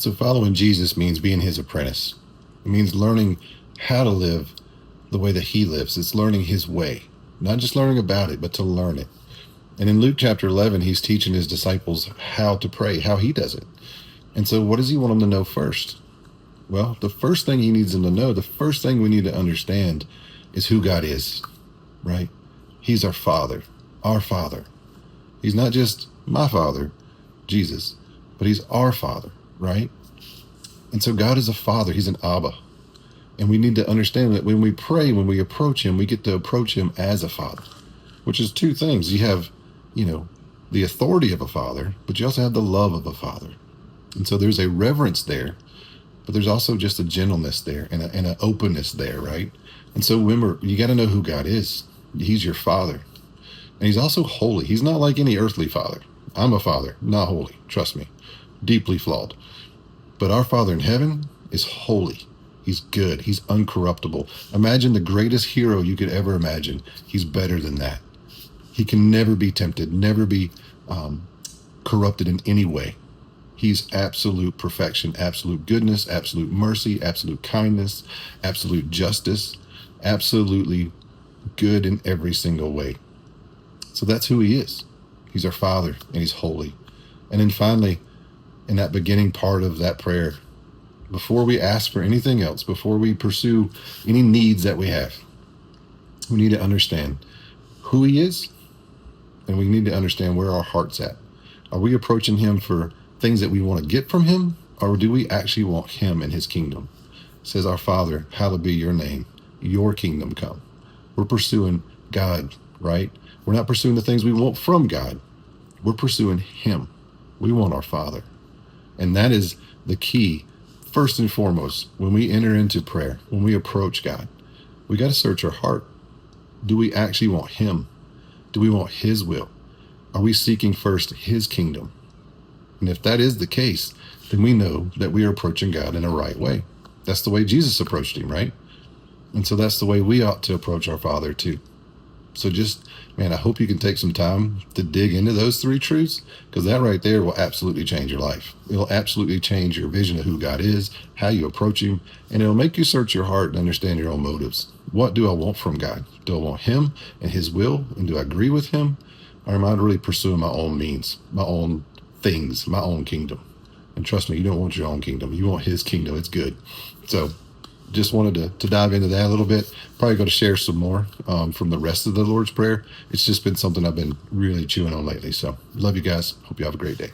So following Jesus means being his apprentice. It means learning how to live the way that he lives. It's learning his way, not just learning about it, but to learn it. And in Luke chapter 11, he's teaching his disciples how to pray, how he does it. And so what does he want them to know first? Well, the first thing he needs them to know, the first thing we need to understand is who God is, right? He's our Father, our Father. He's not just my Father, Jesus, but he's our Father, right? And so God is a Father. He's an Abba. And we need to understand that when we pray, when we approach him, we get to approach him as a Father, which is two things. You have, the authority of a father, but you also have the love of a father. And so there's a reverence there, but there's also just a gentleness there and an openness there, right? And so remember, you got to know who God is. He's your Father. And he's also holy. He's not like any earthly father. I'm a father, not holy. Trust me, deeply flawed. But our Father in heaven is holy. He's good. He's uncorruptible. Imagine the greatest hero you could ever imagine. He's better than that. He can never be tempted, never be corrupted in any way. He's absolute perfection, absolute goodness, absolute mercy, absolute kindness, absolute justice, absolutely good in every single way. So that's who he is. He's our Father, and he's holy. And then finally, in that beginning part of that prayer, before we ask for anything else, before we pursue any needs that we have, we need to understand who he is, and we need to understand where our heart's at. Are we approaching him for things that we want to get from him, or do we actually want him and his kingdom? It says, our Father, hallowed be your name, your kingdom come. We're pursuing God, right? We're not pursuing the things we want from God. We're pursuing him. We want our Father. And that is the key. First and foremost, when we enter into prayer, when we approach God, we got to search our heart. Do we actually want him? Do we want his will? Are we seeking first his kingdom? And if that is the case, then we know that we are approaching God in a right way. That's the way Jesus approached him, right? And so that's the way we ought to approach our Father too. So I hope you can take some time to dig into those three truths, because that right there will absolutely change your life. It'll absolutely change your vision of who God is, how you approach him, and it'll make you search your heart and understand your own motives. What do I want from God? Do I want him and his will? And do I agree with him? Or am I really pursuing my own means, my own things, my own kingdom? And trust me, you don't want your own kingdom. You want his kingdom. It's good. So just wanted to dive into that a little bit. Probably going to share some more from the rest of the Lord's Prayer. It's just been something I've been really chewing on lately. So love you guys. Hope you have a great day.